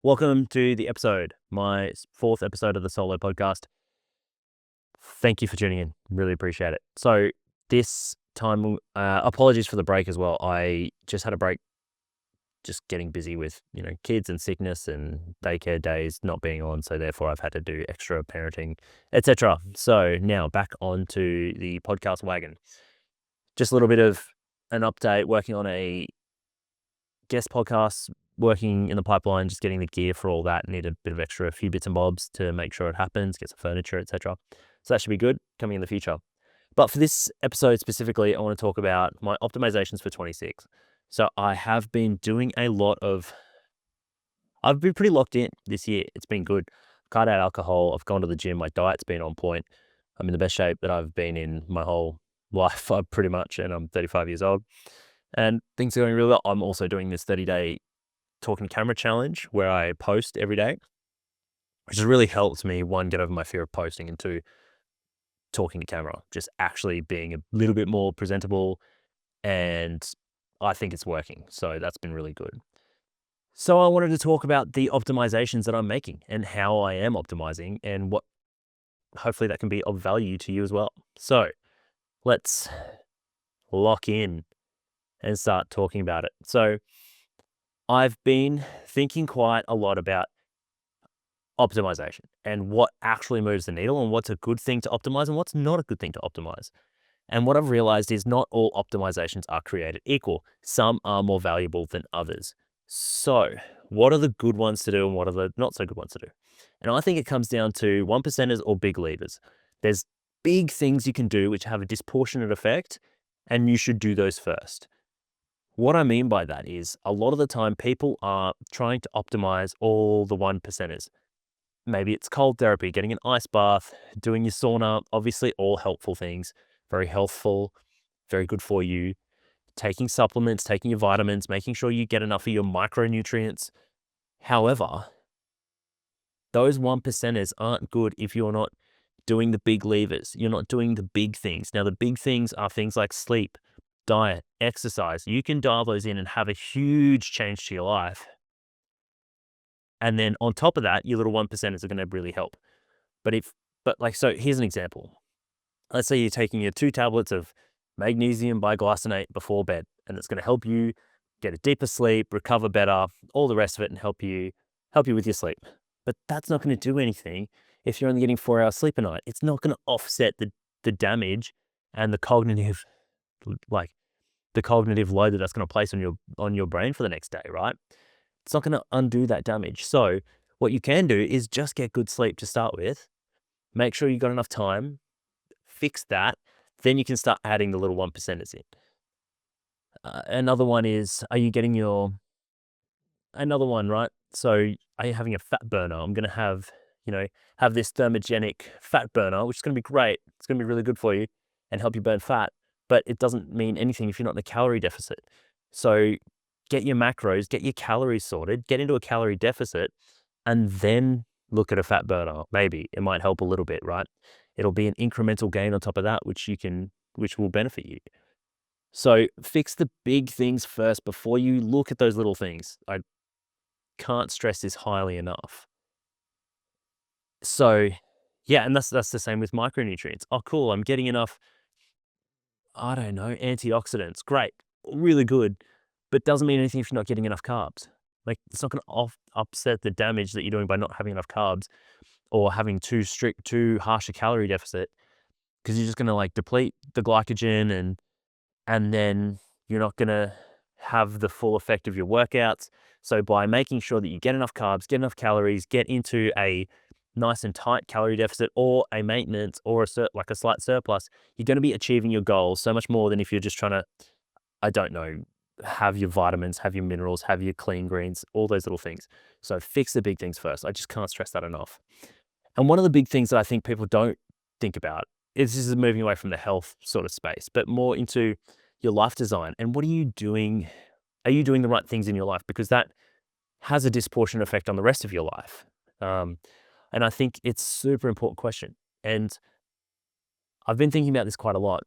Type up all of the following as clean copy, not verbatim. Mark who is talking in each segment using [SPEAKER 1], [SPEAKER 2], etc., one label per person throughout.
[SPEAKER 1] Welcome to the episode, my fourth episode of the solo podcast. Thank you for tuning in. Really appreciate it. So this time, apologies for the break as well. I just had a break, just getting busy with, kids and sickness and daycare days not being on. So therefore I've had to do extra parenting, etc. So now back onto the podcast wagon. Just a little bit of an update, working on a guest podcast, working in the pipeline, just getting the gear for all that. Need a bit of extra, a few bits and bobs to make sure it happens, get some furniture, etc. So that should be good coming in the future. But for this episode specifically, I want to talk about my optimizations for 26. So I have been doing I've been pretty locked in this year. It's been good. Cut out alcohol. I've gone to the gym. My diet's been on point. I'm in the best shape that I've been in my whole life, pretty much, and I'm 35 years old. And things are going really well. I'm also doing this 30-day talking camera challenge where I post every day, which has really helped me, one, get over my fear of posting, and two, talking to camera, just actually being a little bit more presentable. And I think it's working. So that's been really good. So I wanted to talk about the optimizations that I'm making and how I am optimizing and what hopefully that can be of value to you as well. So let's lock in and start talking about it. So I've been thinking quite a lot about optimization and what actually moves the needle and what's a good thing to optimize and what's not a good thing to optimize. And what I've realized is not all optimizations are created equal. Some are more valuable than others. So what are the good ones to do and what are the not so good ones to do? And I think it comes down to 1%ers or big levers. There's big things you can do which have a disproportionate effect, and you should do those first. What I mean by that is a lot of the time people are trying to optimize all the 1%ers. Maybe it's cold therapy, getting an ice bath, doing your sauna, obviously all helpful things, very healthful, very good for you. Taking supplements, taking your vitamins, making sure you get enough of your micronutrients. However, those 1%ers aren't good if you're not doing the big levers. You're not doing the big things. Now, the big things are things like sleep, diet, exercise. You can dial those in and have a huge change to your life. And then on top of that, your little 1%ers are going to really help. So here's an example. Let's say you're taking your 2 tablets of magnesium biglycinate before bed, and it's going to help you get a deeper sleep, recover better, all the rest of it, and help you with your sleep. But that's not going to do anything if you're only getting 4 hours sleep a night. It's not going to offset the damage and the cognitive load that's going to place on your brain for the next day, right? It's not going to undo that damage. So what you can do is just get good sleep to start with. Make sure you got enough time. Fix that. Then you can start adding the little 1%ers in. Another one is, are you getting another one, right? So are you having a fat burner? I'm going to have this thermogenic fat burner, which is going to be great. It's going to be really good for you and help you burn fat, but it doesn't mean anything if you're not in a calorie deficit. So get your macros, get your calories sorted, get into a calorie deficit, and then look at a fat burner. Maybe it might help a little bit, right? It'll be an incremental gain on top of that, which will benefit you. So fix the big things first before you look at those little things. I can't stress this highly enough. So yeah, and that's the same with micronutrients. Oh, cool, I'm getting enough, I don't know, antioxidants. Great, really good, but doesn't mean anything if you're not getting enough carbs. Like, it's not going to upset the damage that you're doing by not having enough carbs or having too harsh a calorie deficit, because you're just going to deplete the glycogen and then you're not going to have the full effect of your workouts. So by making sure that you get enough carbs, get enough calories, get into a nice and tight calorie deficit or a maintenance or a slight surplus, you're going to be achieving your goals so much more than if you're just trying to, I don't know, have your vitamins, have your minerals, have your clean greens, all those little things. So fix the big things first. I just can't stress that enough. And one of the big things that I think people don't think about is this is moving away from the health sort of space, but more into your life design. And what are you doing? Are you doing the right things in your life? Because that has a disproportionate effect on the rest of your life. And I think it's a super important question. And I've been thinking about this quite a lot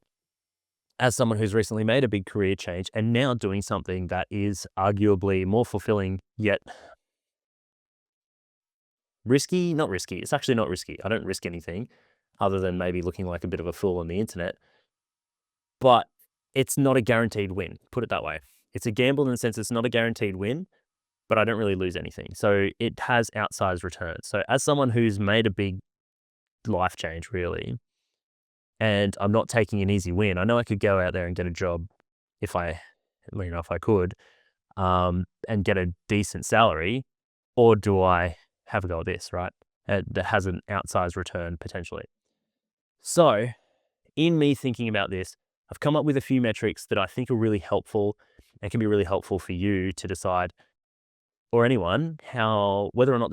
[SPEAKER 1] as someone who's recently made a big career change and now doing something that is arguably more fulfilling, yet Risky? Not risky. It's actually not risky. I don't risk anything other than maybe looking like a bit of a fool on the internet. But it's not a guaranteed win, put it that way. It's a gamble in the sense it's not a guaranteed win, but I don't really lose anything. So it has outsized returns. So as someone who's made a big life change, really, and I'm not taking an easy win, I know I could go out there and get a job if I could, and get a decent salary, or do I have a go at this, right? That has an outsized return potentially. So in me thinking about this, I've come up with a few metrics that I think are really helpful and can be really helpful for you to decide, or anyone, whether or not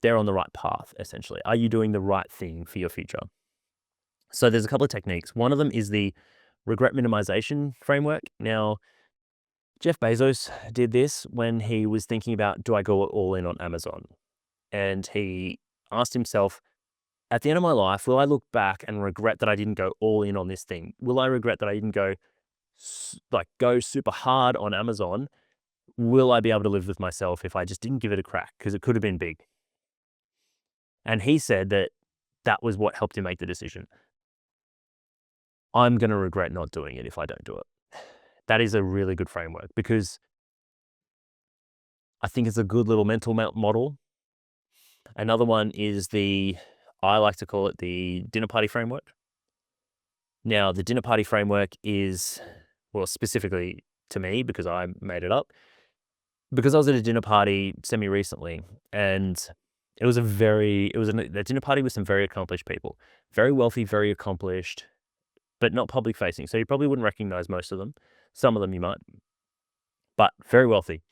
[SPEAKER 1] they're on the right path, essentially. Are you doing the right thing for your future? So there's a couple of techniques. One of them is the regret minimization framework. Now, Jeff Bezos did this when he was thinking about, do I go all in on Amazon? And he asked himself, at the end of my life, will I look back and regret that I didn't go all in on this thing? Will I regret that I didn't go super hard on Amazon? Will I be able to live with myself if I just didn't give it a crack? Because it could have been big. And he said that was what helped him make the decision. I'm going to regret not doing it if I don't do it. That is a really good framework because I think it's a good little mental model. Another one is I like to call it the dinner party framework. Now, the dinner party framework is, well, specifically to me because I made it up, because I was at a dinner party semi-recently, and it was a dinner party with some very accomplished people, very wealthy, very accomplished, but not public facing. So you probably wouldn't recognize most of them. Some of them you might, but very wealthy.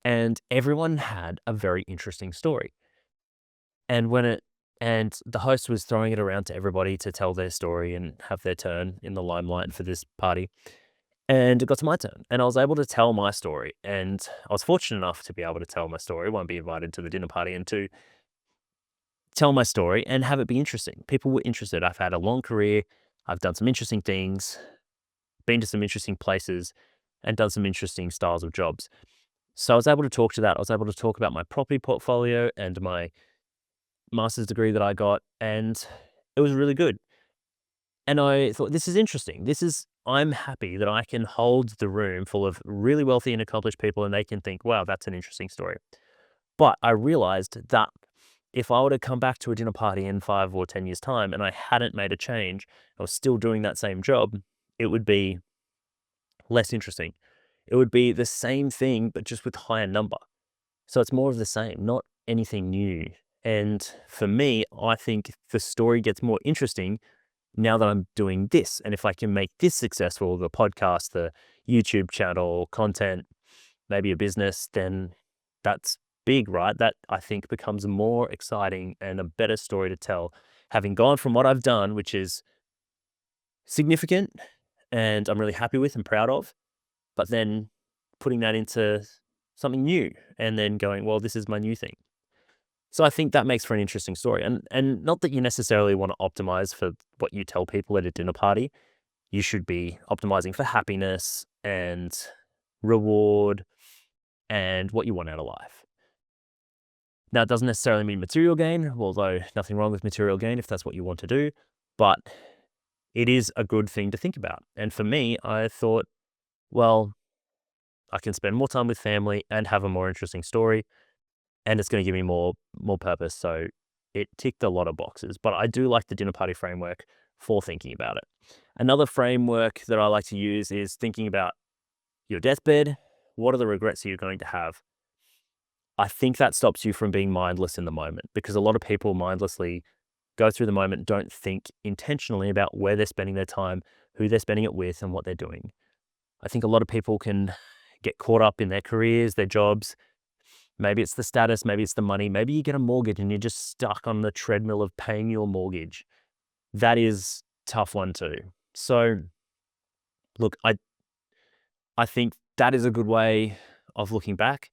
[SPEAKER 1] And everyone had a very interesting story. And the host was throwing it around to everybody to tell their story and have their turn in the limelight for this party. And it got to my turn, and I was able to tell my story. And I was fortunate enough to be able to tell my story, one, be invited to the dinner party, and two, tell my story and have it be interesting. People were interested. I've had a long career. I've done some interesting things, been to some interesting places, and done some interesting styles of jobs. So I was able to talk to that. I was able to talk about my property portfolio and my master's degree that I got, and it was really good. And I thought, this is interesting. I'm happy that I can hold the room full of really wealthy and accomplished people and they can think, wow, that's an interesting story. But I realized that if I were to come back to a dinner party in 5 or 10 years' time and I hadn't made a change, I was still doing that same job, it would be less interesting. It would be the same thing, but just with higher number. So it's more of the same, not anything new. And for me, I think the story gets more interesting now that I'm doing this. And if I can make this successful, the podcast, the YouTube channel, content, maybe a business, then that's big, right? That I think becomes more exciting and a better story to tell. Having gone from what I've done, which is significant and I'm really happy with and proud of, but then putting that into something new and then going, well, this is my new thing. So I think that makes for an interesting story. And not that you necessarily want to optimize for what you tell people at a dinner party. You should be optimizing for happiness and reward and what you want out of life. Now, it doesn't necessarily mean material gain, although nothing wrong with material gain if that's what you want to do, but it is a good thing to think about. And for me, I thought, well, I can spend more time with family and have a more interesting story, and it's going to give me more purpose. So it ticked a lot of boxes, but I do like the dinner party framework for thinking about it. Another framework that I like to use is thinking about your deathbed. What are the regrets that you're going to have? I think that stops you from being mindless in the moment, because a lot of people mindlessly go through the moment, don't think intentionally about where they're spending their time, who they're spending it with, and what they're doing. I think a lot of people can get caught up in their careers, their jobs. Maybe it's the status, maybe it's the money, maybe you get a mortgage and you're just stuck on the treadmill of paying your mortgage. That is a tough one too. So look, I think that is a good way of looking back.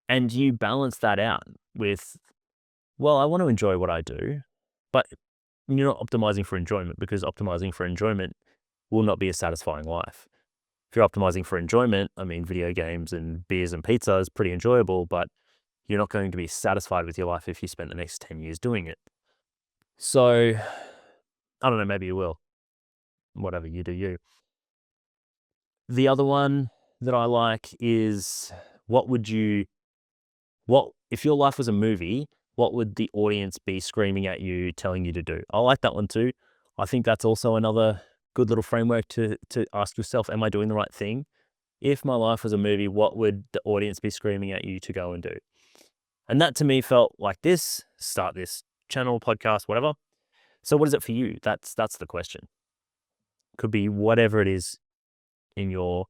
[SPEAKER 1] And you balance that out with, well, I want to enjoy what I do, but you're not optimizing for enjoyment, because optimizing for enjoyment will not be a satisfying life. If you're optimizing for enjoyment, I mean, video games and beers and pizza is pretty enjoyable, but you're not going to be satisfied with your life if you spent the next 10 years doing it. So, I don't know, maybe you will. Whatever, you do you. The other one that I like is, if your life was a movie, what would the audience be screaming at you, telling you to do? I like that one too. I think that's also another good little framework to ask yourself, am I doing the right thing? If my life was a movie, what would the audience be screaming at you to go and do? And that to me felt like this: start this channel, podcast, whatever. So what is it for you? That's the question. Could be whatever it is in your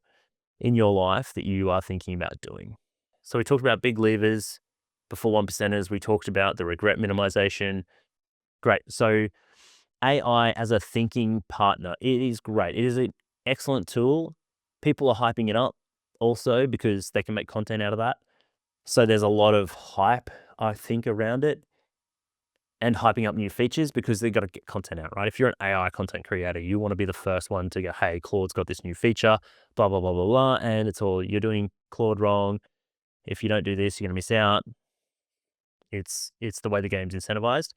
[SPEAKER 1] life that you are thinking about doing. So we talked about big levers before, one percenters. We talked about the regret minimization. Great. So AI as a thinking partner, it is great. It is an excellent tool. People are hyping it up also because they can make content out of that. So there's a lot of hype, I think, around it, and hyping up new features because they've got to get content out, right? If you're an AI content creator, you want to be the first one to go, hey, Claude's got this new feature, blah, blah, blah, blah, blah. And it's all, you're doing Claude wrong. If you don't do this, you're going to miss out. It's the way the game's incentivized.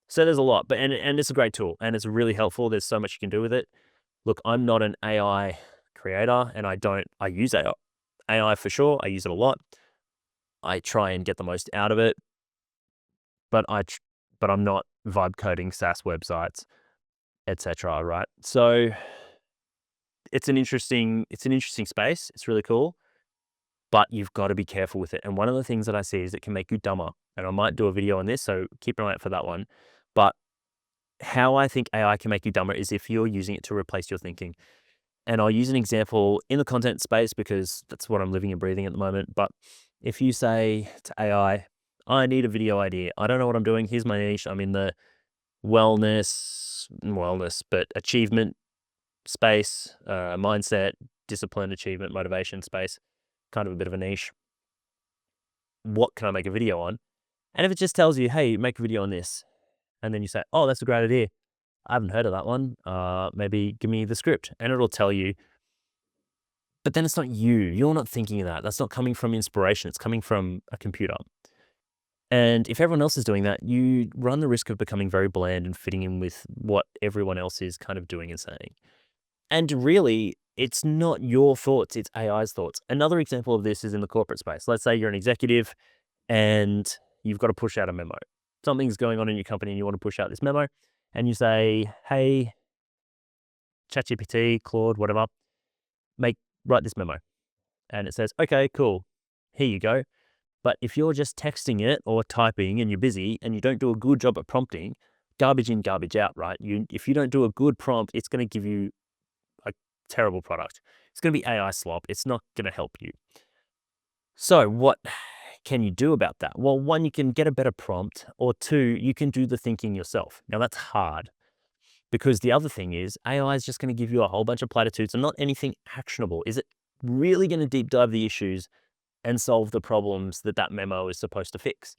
[SPEAKER 1] So there's a lot, but and it's a great tool and it's really helpful. There's so much you can do with it. Look, I'm not an AI creator and I use AI for sure. I use it a lot. I try and get the most out of it, but I'm not vibe coding SaaS websites, etc. Right? So it's an interesting space. It's really cool, but you've got to be careful with it. And one of the things that I see is it can make you dumber. And I might do a video on this, so keep an eye out for that one. But how I think AI can make you dumber is if you're using it to replace your thinking. And I'll use an example in the content space because that's what I'm living and breathing at the moment. But if you say to AI, I need a video idea. I don't know what I'm doing. Here's my niche. I'm in the wellness, but achievement space, mindset, discipline, achievement, motivation space, kind of a bit of a niche. What can I make a video on? And if it just tells you, hey, make a video on this, and then you say, oh, that's a great idea. I haven't heard of that one. Maybe give me the script, and it'll tell you. But then it's not you. You're not thinking of that. That's not coming from inspiration. It's coming from a computer. And if everyone else is doing that, you run the risk of becoming very bland and fitting in with what everyone else is kind of doing and saying. And really, it's not your thoughts, it's AI's thoughts. Another example of this is in the corporate space. Let's say you're an executive and you've got to push out a memo. Something's going on in your company and you want to push out this memo. And you say, hey, ChatGPT, Claude, whatever, write this memo. And it says, okay, cool, here you go. But if you're just texting it or typing and you're busy and you don't do a good job at prompting, garbage in, garbage out, right? If you don't do a good prompt, it's going to give you a terrible product. It's going to be AI slop. It's not going to help you. So what can you do about that? Well, one, you can get a better prompt, or two, you can do the thinking yourself. Now that's hard because the other thing is AI is just going to give you a whole bunch of platitudes and not anything actionable. Is it really going to deep dive the issues and solve the problems that memo is supposed to fix?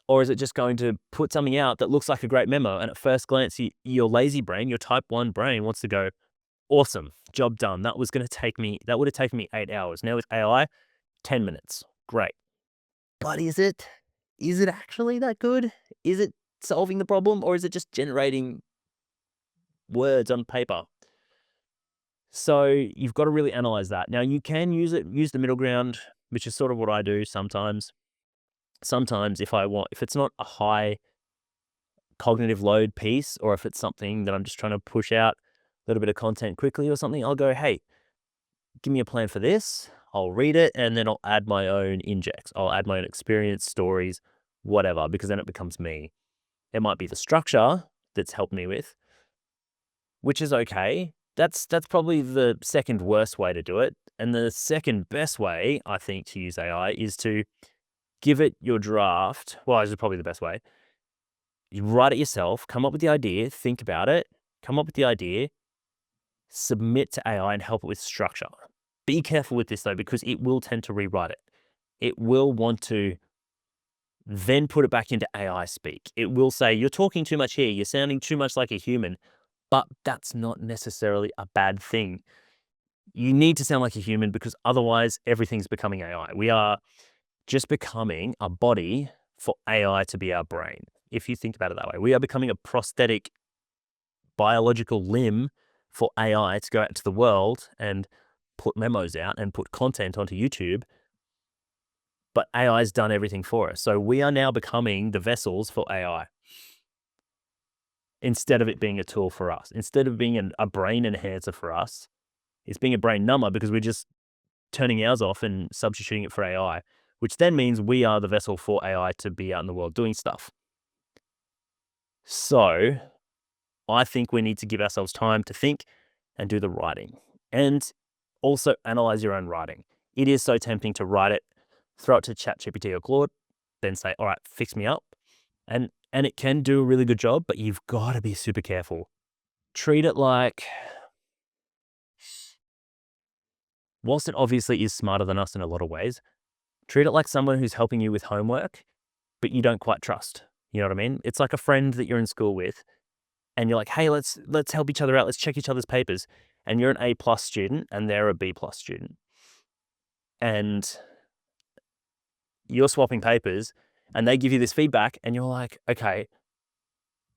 [SPEAKER 1] Or is it just going to put something out that looks like a great memo, and at first glance, your lazy brain, your type 1 brain wants to go, awesome, job done. That would have taken me 8 hours. Now with AI, 10 minutes. Great. But is it actually that good? Is it solving the problem, or is it just generating words on paper? So you've got to really analyze that. Now you can use the middle ground, which is sort of what I do sometimes. Sometimes if it's not a high cognitive load piece, or if it's something that I'm just trying to push out a little bit of content quickly or something, I'll go, hey, give me a plan for this. I'll read it and then I'll add my own injects. I'll add my own experience, stories, whatever, because then it becomes me. It might be the structure that's helped me with, which is okay. That's probably the second worst way to do it. And the second best way, I think, to use AI is to give it your draft. Well, this is probably the best way. You write it yourself, come up with the idea, think about it, come up with the idea, submit to AI and help it with structure. Be careful with this though, because it will tend to rewrite it. It will want to then put it back into AI speak. It will say, you're talking too much here, you're sounding too much like a human, but that's not necessarily a bad thing. You need to sound like a human because otherwise everything's becoming AI. We are just becoming a body for AI to be our brain. If you think about it that way, we are becoming a prosthetic biological limb for AI to go out into the world and put memos out and put content onto YouTube. But AI's done everything for us. So we are now becoming the vessels for AI instead of it being a tool for us. Instead of being a brain enhancer for us, it's being a brain number because we're just turning ours off and substituting it for AI, which then means we are the vessel for AI to be out in the world doing stuff. So I think we need to give ourselves time to think and do the writing, and also analyze your own writing. It is so tempting to write it, throw it to ChatGPT or Claude, then say, all right, fix me up. And it can do a really good job, but you've got to be super careful. Treat it like, whilst it obviously is smarter than us in a lot of ways, treat it like someone who's helping you with homework, but you don't quite trust. You know what I mean? It's like a friend that you're in school with, and you're like, hey, let's help each other out. Let's check each other's papers. And you're an A+ student and they're a B+ student. And you're swapping papers and they give you this feedback and you're like, okay,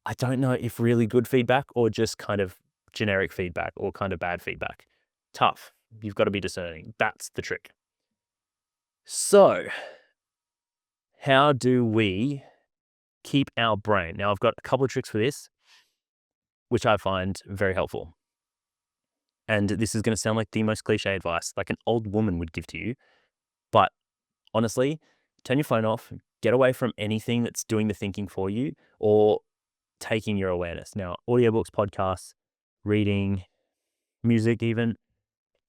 [SPEAKER 1] I don't know if really good feedback or just kind of generic feedback or kind of bad feedback. Tough. You've got to be discerning. That's the trick. So how do we keep our brain? Now I've got a couple of tricks for this, which I find very helpful. And this is going to sound like the most cliche advice, like an old woman would give to you. But honestly, turn your phone off, get away from anything that's doing the thinking for you or taking your awareness. Now, audiobooks, podcasts, reading, music even,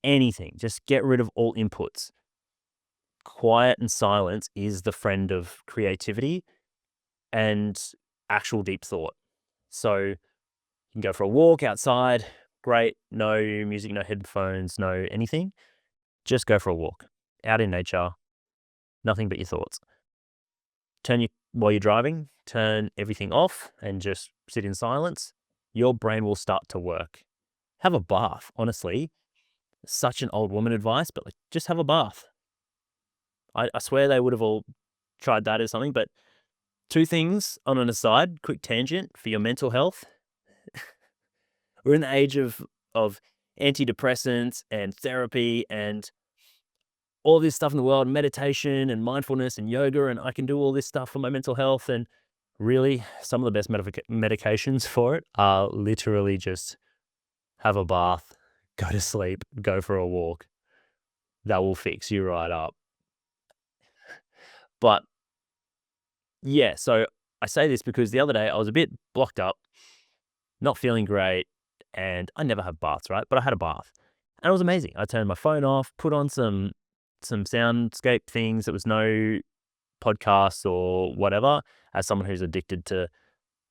[SPEAKER 1] anything. Just get rid of all inputs. Quiet and silence is the friend of creativity and actual deep thought. So you can go for a walk outside. Great. No music, no headphones, no anything. Just go for a walk out in nature. Nothing but your thoughts. While you're driving, turn everything off and just sit in silence. Your brain will start to work. Have a bath, honestly. Such an old woman advice, but like, just have a bath. I swear they would have all tried that or something, but 2 things on an aside, quick tangent for your mental health. We're in the age of antidepressants and therapy and all this stuff in the world, meditation and mindfulness and yoga, and I can do all this stuff for my mental health. And really, some of the best medications for it are literally just have a bath, go to sleep, go for a walk. That will fix you right up. But yeah, so I say this because the other day I was a bit blocked up, not feeling great, and I never have baths, right? But I had a bath and it was amazing. I turned my phone off, put on some soundscape things. There was no podcasts or whatever. As someone who's addicted to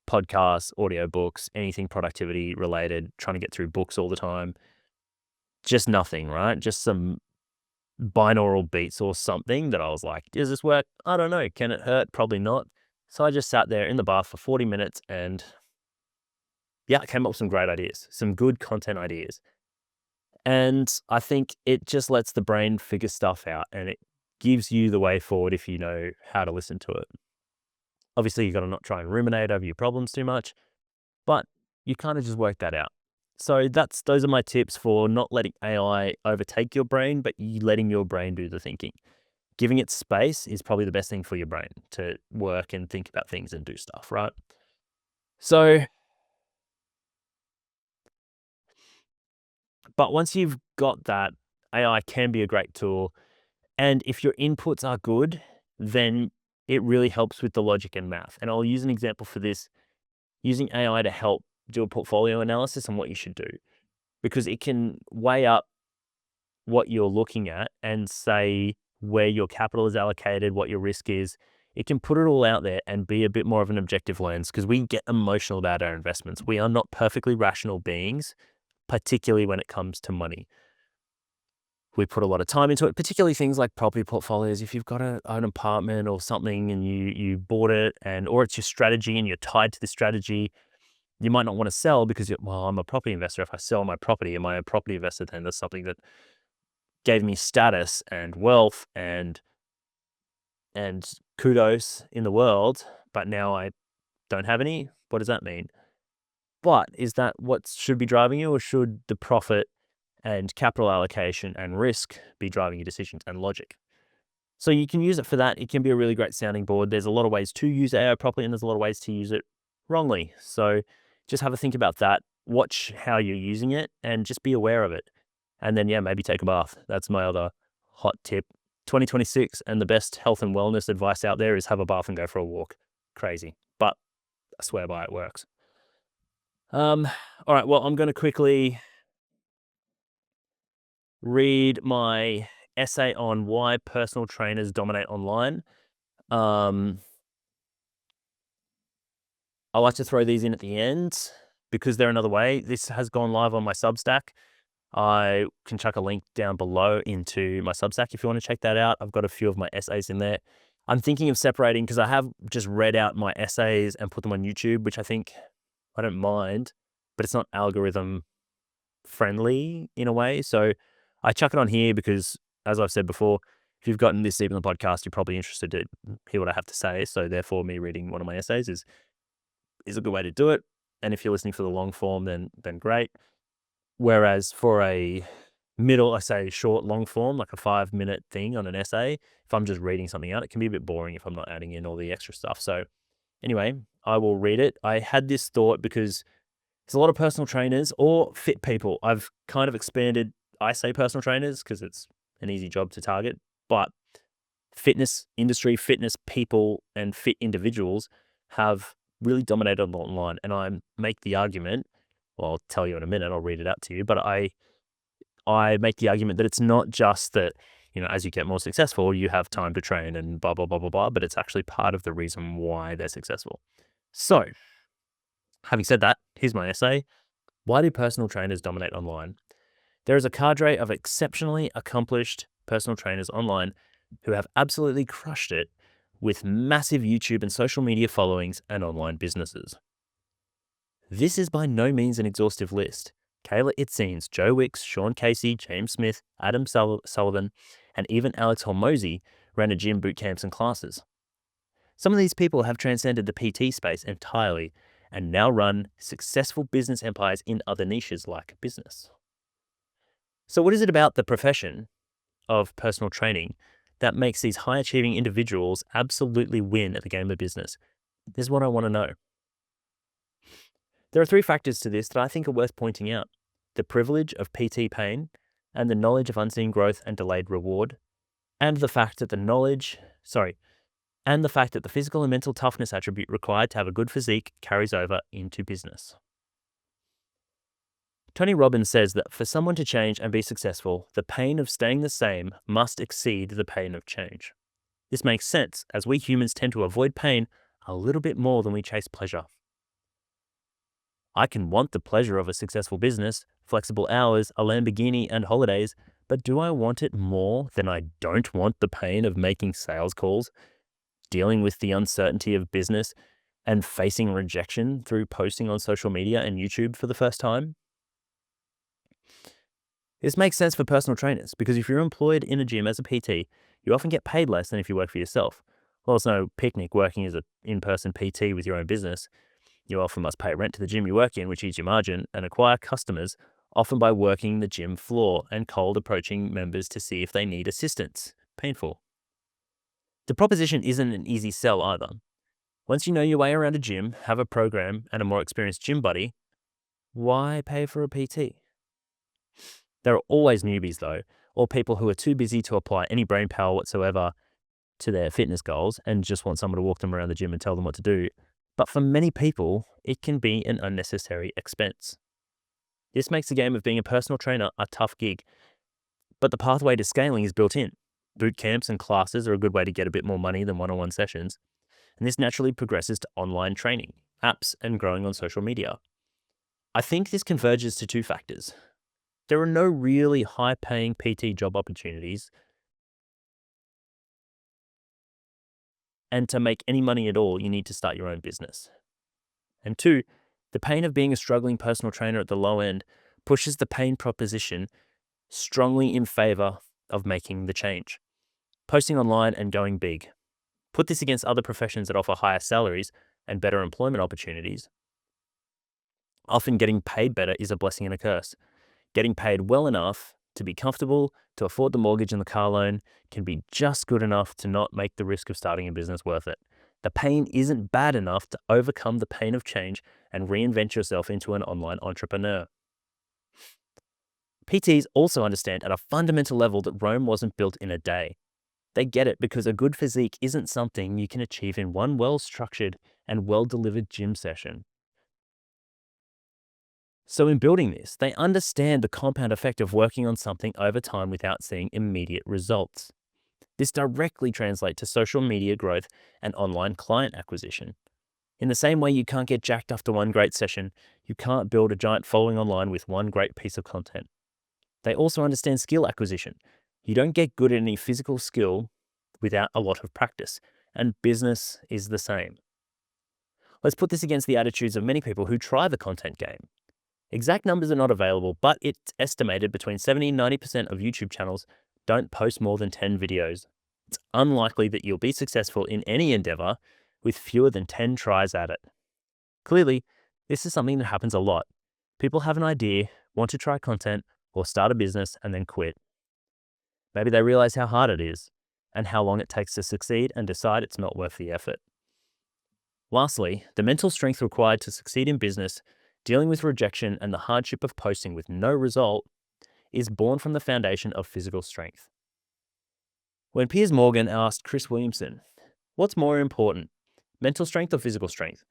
[SPEAKER 1] podcasts, audiobooks, anything productivity related, trying to get through books all the time, just nothing, right? Just some binaural beats or something that I was like, does this work? I don't know. Can it hurt? Probably not. So I just sat there in the bath for 40 minutes and yeah, I came up with some great ideas, some good content ideas. And I think it just lets the brain figure stuff out and it gives you the way forward if you know how to listen to it. Obviously, you got to not try and ruminate over your problems too much, but you kind of just work that out. So those are my tips for not letting AI overtake your brain, but you letting your brain do the thinking. Giving it space is probably the best thing for your brain to work and think about things and do stuff, right? So, but once you've got that, AI can be a great tool. And if your inputs are good, then it really helps with the logic and math. And I'll use an example for this, using AI to help do a portfolio analysis on what you should do, because it can weigh up what you're looking at and say where your capital is allocated, what your risk is. It can put it all out there and be a bit more of an objective lens, because we get emotional about our investments. We are not perfectly rational beings, particularly when it comes to money. We put a lot of time into it, particularly things like property portfolios. If you've got an apartment or something and you bought it or it's your strategy and you're tied to the strategy, you might not want to sell because I'm a property investor. If I sell my property, am I a property investor? Then there's something that gave me status and wealth and and kudos in the world, but now I don't have any. What does that mean? But is that what should be driving you, or should the profit and capital allocation and risk be driving your decisions and logic? So you can use it for that. It can be a really great sounding board. There's a lot of ways to use AI properly, and there's a lot of ways to use it wrongly. So just have a think about that. Watch how you're using it and just be aware of it. And then, yeah, maybe take a bath. That's my other hot tip. 2026, and the best health and wellness advice out there is have a bath and go for a walk. Crazy, but I swear by it works. All right, well, I'm going to quickly read my essay on why personal trainers dominate online. I like to throw these in at the end because they're another way. This has gone live on my Substack. I can chuck a link down below into my Substack if you want to check that out. I've got a few of my essays in there. I'm thinking of separating because I have just read out my essays and put them on YouTube, which I think I don't mind, but it's not algorithm friendly in a way. So I chuck it on here because, as I've said before, if you've gotten this deep in the podcast, you're probably interested to hear what I have to say. So therefore, me reading one of my essays is a good way to do it. And if you're listening for the long form, then great. Whereas for a middle, I say short, long form, like a 5-minute thing on an essay, if I'm just reading something out, it can be a bit boring if I'm not adding in all the extra stuff. So anyway, I will read it. I had this thought because there's a lot of personal trainers or fit people. I've kind of expanded, I say personal trainers because it's an easy job to target, but fitness industry, fitness people, and fit individuals have really dominated online. And I make the argument, well, I'll tell you in a minute, I'll read it out to you, but I make the argument that it's not just that, as you get more successful, you have time to train and blah, blah, blah, blah, blah, but it's actually part of the reason why they're successful. So having said that, here's my essay. Why do personal trainers dominate online? There is a cadre of exceptionally accomplished personal trainers online who have absolutely crushed it with massive YouTube and social media followings and online businesses. This is by no means an exhaustive list. Kayla Itzines, Joe Wicks, Sean Casey, James Smith, Adam Sullivan, and even Alex Hormozy ran a gym boot camps and classes. Some of these people have transcended the PT space entirely and now run successful business empires in other niches like business. So what is it about the profession of personal training that makes these high-achieving individuals absolutely win at the game of business? This is what I want to know. There are 3 factors to this that I think are worth pointing out: the privilege of PT pain, and the knowledge of unseen growth and delayed reward, and the fact that the physical and mental toughness attribute required to have a good physique carries over into business. Tony Robbins says that for someone to change and be successful, the pain of staying the same must exceed the pain of change. This makes sense, as we humans tend to avoid pain a little bit more than we chase pleasure. I can want the pleasure of a successful business, flexible hours, a Lamborghini, and holidays, but do I want it more than I don't want the pain of making sales calls, dealing with the uncertainty of business, and facing rejection through posting on social media and YouTube for the first time? This makes sense for personal trainers because if you're employed in a gym as a PT, you often get paid less than if you work for yourself. Well, it's no picnic working as an in-person PT with your own business. You often must pay rent to the gym you work in, which eats your margin, and acquire customers, often by working the gym floor and cold approaching members to see if they need assistance. Painful. The proposition isn't an easy sell either. Once you know your way around a gym, have a program, and a more experienced gym buddy, why pay for a PT? There are always newbies though, or people who are too busy to apply any brain power whatsoever to their fitness goals and just want someone to walk them around the gym and tell them what to do. But for many people, it can be an unnecessary expense. This makes the game of being a personal trainer a tough gig, but the pathway to scaling is built in. Boot camps and classes are a good way to get a bit more money than one-on-one sessions, and this naturally progresses to online training, apps, and growing on social media. I think this converges to 2 factors. There are no really high-paying PT job opportunities, and to make any money at all, you need to start your own business. And 2, the pain of being a struggling personal trainer at the low end pushes the pain proposition strongly in favor of making the change, posting online and going big. Put this against other professions that offer higher salaries and better employment opportunities. Often getting paid better is a blessing and a curse. Getting paid well enough to be comfortable, to afford the mortgage and the car loan, can be just good enough to not make the risk of starting a business worth it. The pain isn't bad enough to overcome the pain of change and reinvent yourself into an online entrepreneur. PTs also understand at a fundamental level that Rome wasn't built in a day. They get it because a good physique isn't something you can achieve in one well-structured and well-delivered gym session. So in building this, they understand the compound effect of working on something over time without seeing immediate results. This directly translates to social media growth and online client acquisition. In the same way you can't get jacked after one great session, you can't build a giant following online with one great piece of content. They also understand skill acquisition. You don't get good at any physical skill without a lot of practice, and business is the same. Let's put this against the attitudes of many people who try the content game. Exact numbers are not available, but it's estimated between 70 and 90% of YouTube channels don't post more than 10 videos. It's unlikely that you'll be successful in any endeavor with fewer than 10 tries at it. Clearly, this is something that happens a lot. People have an idea, want to try content, or start a business and then quit. Maybe they realize how hard it is and how long it takes to succeed and decide it's not worth the effort. Lastly, the mental strength required to succeed in business, dealing with rejection and the hardship of posting with no result, is born from the foundation of physical strength. When Piers Morgan asked Chris Williamson, "What's more important, mental strength or physical strength?"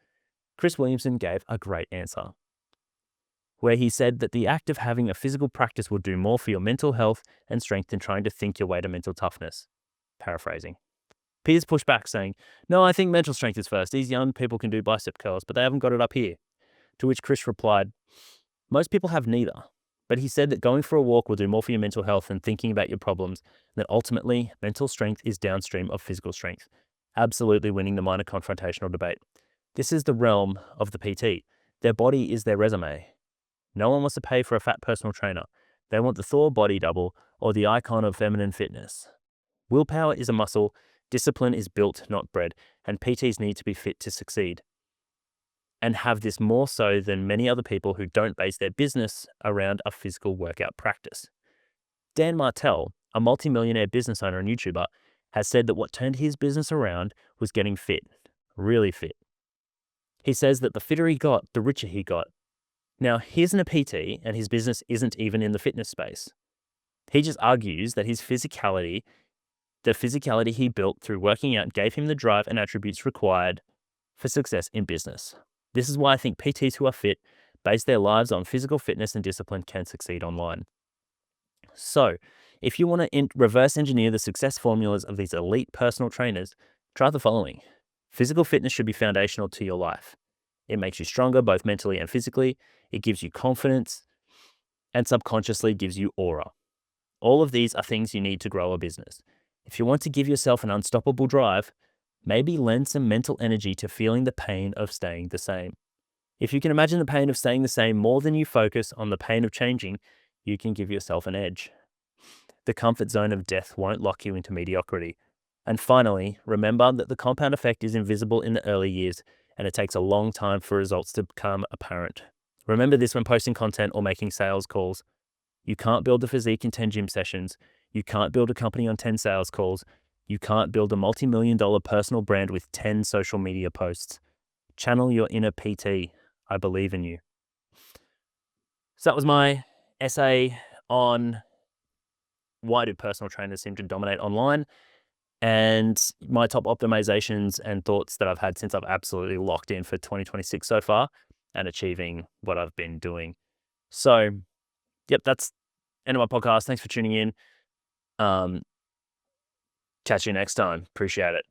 [SPEAKER 1] Chris Williamson gave a great answer, where he said that the act of having a physical practice will do more for your mental health and strength than trying to think your way to mental toughness. Paraphrasing. Piers pushed back, saying, "No, I think mental strength is first. These young people can do bicep curls, but they haven't got it up here." To which Chris replied, "Most people have neither." But he said that going for a walk will do more for your mental health than thinking about your problems, and that ultimately, mental strength is downstream of physical strength, absolutely winning the minor confrontational debate. This is the realm of the PT. Their body is their resume. No one wants to pay for a fat personal trainer. They want the Thor body double or the icon of feminine fitness. Willpower is a muscle, discipline is built, not bred, and PTs need to be fit to succeed, and have this more so than many other people who don't base their business around a physical workout practice. Dan Martell, a multimillionaire business owner and YouTuber, has said that what turned his business around was getting fit, really fit. He says that the fitter he got, the richer he got. Now, he isn't a PT and his business isn't even in the fitness space. He just argues that the physicality he built through working out gave him the drive and attributes required for success in business. This is why I think PTs who are fit, base their lives on physical fitness and discipline, can succeed online. So, if you want to reverse engineer the success formulas of these elite personal trainers, try the following. Physical fitness should be foundational to your life. It makes you stronger both mentally and physically. It gives you confidence and subconsciously gives you aura. All of these are things you need to grow a business. If you want to give yourself an unstoppable drive, maybe lend some mental energy to feeling the pain of staying the same. If you can imagine the pain of staying the same more than you focus on the pain of changing, you can give yourself an edge. The comfort zone of death won't lock you into mediocrity. And finally, remember that the compound effect is invisible in the early years, and it takes a long time for results to become apparent. Remember this when posting content or making sales calls. You can't build a physique in 10 gym sessions. You can't build a company on 10 sales calls. You can't build a multi-million-dollar personal brand with 10 social media posts. Channel your inner PT. I believe in you. So that was my essay on why do personal trainers seem to dominate online, and my top optimizations and thoughts that I've had since I've absolutely locked in for 2026 so far and achieving what I've been doing. So, yep, that's end of my podcast. Thanks for tuning in. Catch you next time. Appreciate it.